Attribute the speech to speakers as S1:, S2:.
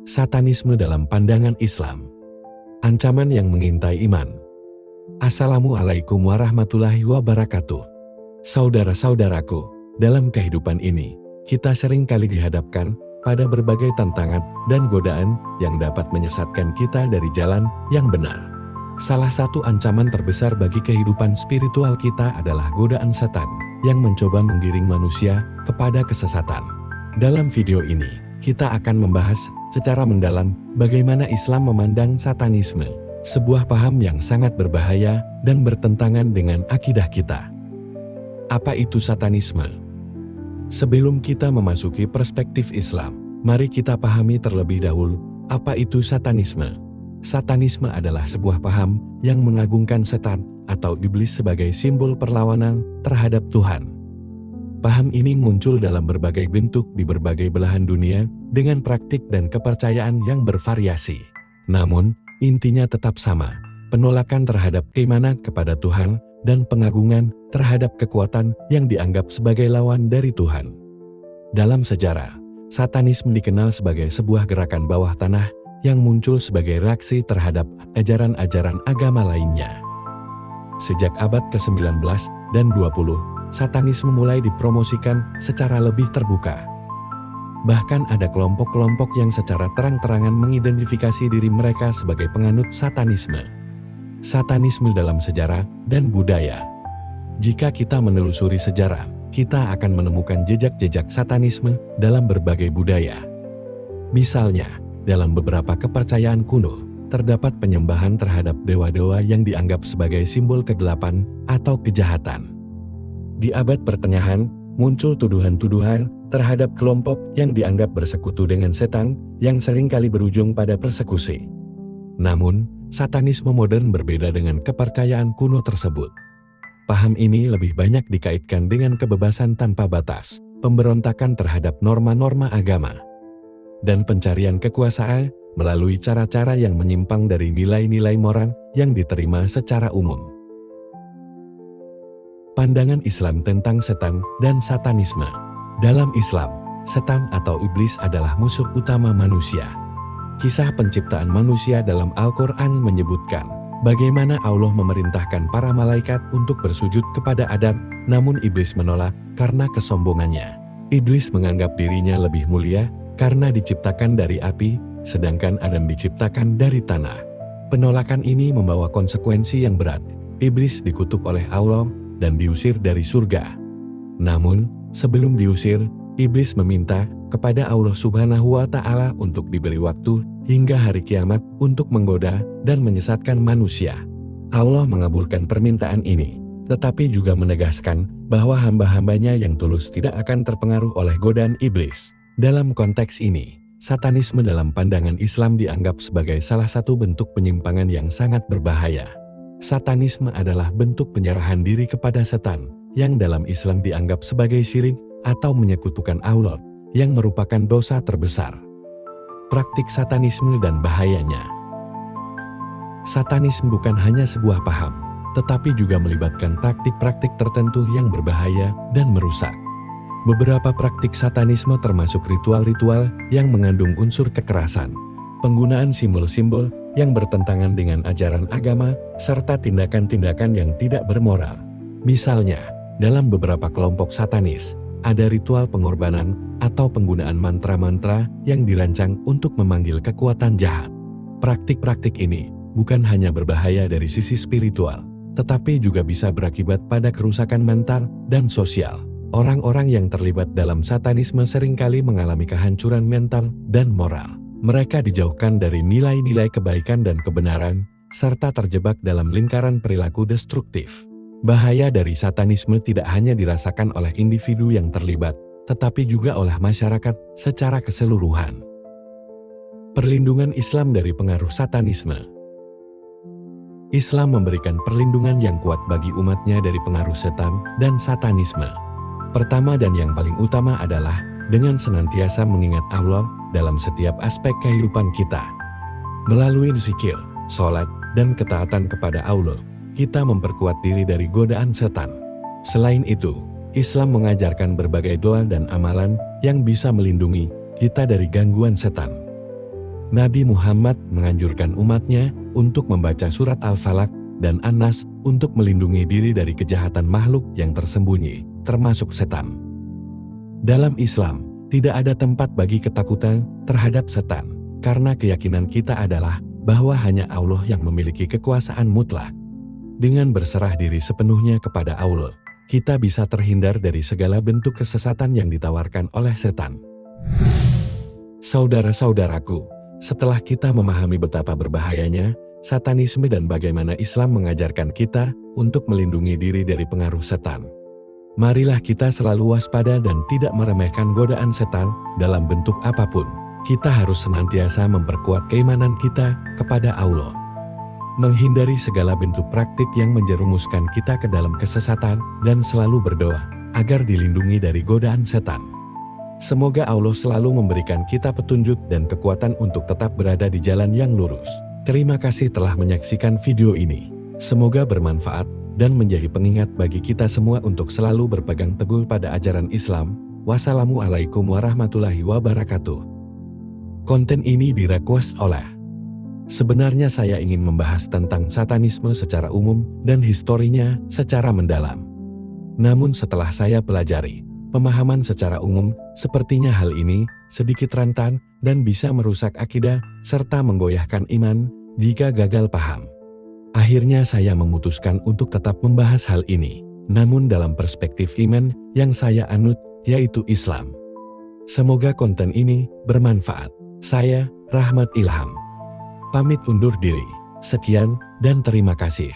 S1: Satanisme dalam pandangan Islam. Ancaman yang mengintai iman. Assalamualaikum warahmatullahi wabarakatuh. Saudara-saudaraku, dalam kehidupan ini, kita sering kali dihadapkan pada berbagai tantangan dan godaan yang dapat menyesatkan kita dari jalan yang benar. Salah satu ancaman terbesar bagi kehidupan spiritual kita adalah godaan setan yang mencoba menggiring manusia kepada kesesatan. Dalam video ini, kita akan membahas secara mendalam bagaimana Islam memandang satanisme, sebuah paham yang sangat berbahaya dan bertentangan dengan akidah kita. Apa itu satanisme? Sebelum kita memasuki perspektif Islam, mari kita pahami terlebih dahulu apa itu satanisme. Satanisme adalah sebuah paham yang mengagungkan setan atau iblis sebagai simbol perlawanan terhadap Tuhan. Paham ini muncul dalam berbagai bentuk di berbagai belahan dunia dengan praktik dan kepercayaan yang bervariasi. Namun, intinya tetap sama, penolakan terhadap keimanan kepada Tuhan dan pengagungan terhadap kekuatan yang dianggap sebagai lawan dari Tuhan. Dalam sejarah, satanisme dikenal sebagai sebuah gerakan bawah tanah yang muncul sebagai reaksi terhadap ajaran-ajaran agama lainnya. Sejak abad ke-19 dan 20, satanisme mulai dipromosikan secara lebih terbuka. Bahkan ada kelompok-kelompok yang secara terang-terangan mengidentifikasi diri mereka sebagai penganut satanisme. Satanisme dalam sejarah dan budaya. Jika kita menelusuri sejarah, kita akan menemukan jejak-jejak satanisme dalam berbagai budaya. Misalnya, dalam beberapa kepercayaan kuno, terdapat penyembahan terhadap dewa-dewa yang dianggap sebagai simbol kegelapan atau kejahatan. Di abad pertengahan, muncul tuduhan-tuduhan terhadap kelompok yang dianggap bersekutu dengan setan yang seringkali berujung pada persekusi. Namun, satanisme modern berbeda dengan kepercayaan kuno tersebut. Paham ini lebih banyak dikaitkan dengan kebebasan tanpa batas, pemberontakan terhadap norma-norma agama, dan pencarian kekuasaan melalui cara-cara yang menyimpang dari nilai-nilai moral yang diterima secara umum. Pandangan Islam tentang setan dan satanisme. Dalam Islam, setan atau iblis adalah musuh utama manusia. Kisah penciptaan manusia dalam Al-Quran menyebutkan bagaimana Allah memerintahkan para malaikat untuk bersujud kepada Adam, namun iblis menolak karena kesombongannya. Iblis menganggap dirinya lebih mulia karena diciptakan dari api, sedangkan Adam diciptakan dari tanah. Penolakan ini membawa konsekuensi yang berat. Iblis dikutuk oleh Allah dan diusir dari surga. Namun, sebelum diusir, iblis meminta kepada Allah Subhanahu wa Ta'ala untuk diberi waktu hingga hari kiamat untuk menggoda dan menyesatkan manusia. Allah mengabulkan permintaan ini, tetapi juga menegaskan bahwa hamba-hambanya yang tulus tidak akan terpengaruh oleh godaan iblis. Dalam konteks ini, satanisme dalam pandangan Islam dianggap sebagai salah satu bentuk penyimpangan yang sangat berbahaya. Satanisme adalah bentuk penyerahan diri kepada setan, yang dalam Islam dianggap sebagai syirik atau menyekutukan Allah, yang merupakan dosa terbesar. Praktik satanisme dan bahayanya. Satanisme bukan hanya sebuah paham, tetapi juga melibatkan praktik-praktik tertentu yang berbahaya dan merusak. Beberapa praktik satanisme termasuk ritual-ritual yang mengandung unsur kekerasan, penggunaan simbol-simbol yang bertentangan dengan ajaran agama, serta tindakan-tindakan yang tidak bermoral. Misalnya, dalam beberapa kelompok satanis, ada ritual pengorbanan atau penggunaan mantra-mantra yang dirancang untuk memanggil kekuatan jahat. Praktik-praktik ini bukan hanya berbahaya dari sisi spiritual, tetapi juga bisa berakibat pada kerusakan mental dan sosial. Orang-orang yang terlibat dalam satanisme seringkali mengalami kehancuran mental dan moral. Mereka dijauhkan dari nilai-nilai kebaikan dan kebenaran, serta terjebak dalam lingkaran perilaku destruktif. Bahaya dari satanisme tidak hanya dirasakan oleh individu yang terlibat, tetapi juga oleh masyarakat secara keseluruhan. Perlindungan Islam dari pengaruh satanisme. Islam memberikan perlindungan yang kuat bagi umatnya dari pengaruh setan dan satanisme. Pertama dan yang paling utama adalah dengan senantiasa mengingat Allah dalam setiap aspek kehidupan kita. Melalui zikir, sholat, dan ketaatan kepada Allah, kita memperkuat diri dari godaan setan. Selain itu, Islam mengajarkan berbagai doa dan amalan yang bisa melindungi kita dari gangguan setan. Nabi Muhammad menganjurkan umatnya untuk membaca surat Al-Falaq dan An-Nas untuk melindungi diri dari kejahatan makhluk yang tersembunyi, termasuk setan. Dalam Islam, tidak ada tempat bagi ketakutan terhadap setan, karena keyakinan kita adalah bahwa hanya Allah yang memiliki kekuasaan mutlak. Dengan berserah diri sepenuhnya kepada Allah, kita bisa terhindar dari segala bentuk kesesatan yang ditawarkan oleh setan. Saudara-saudaraku, setelah kita memahami betapa berbahayanya satanisme dan bagaimana Islam mengajarkan kita untuk melindungi diri dari pengaruh setan, marilah kita selalu waspada dan tidak meremehkan godaan setan dalam bentuk apapun. Kita harus senantiasa memperkuat keimanan kita kepada Allah, menghindari segala bentuk praktik yang menjerumuskan kita ke dalam kesesatan, dan selalu berdoa agar dilindungi dari godaan setan. Semoga Allah selalu memberikan kita petunjuk dan kekuatan untuk tetap berada di jalan yang lurus. Terima kasih telah menyaksikan video ini. Semoga bermanfaat dan menjadi pengingat bagi kita semua untuk selalu berpegang teguh pada ajaran Islam. Wassalamualaikum warahmatullahi wabarakatuh. Konten ini direquest oleh. Sebenarnya saya ingin membahas tentang satanisme secara umum dan historinya secara mendalam. Namun setelah saya pelajari pemahaman secara umum, sepertinya hal ini sedikit rentan dan bisa merusak akidah serta menggoyahkan iman jika gagal paham. Akhirnya saya memutuskan untuk tetap membahas hal ini, namun dalam perspektif iman yang saya anut, yaitu Islam. Semoga konten ini bermanfaat. Saya, Rahmat Ilham, pamit undur diri. Sekian dan terima kasih.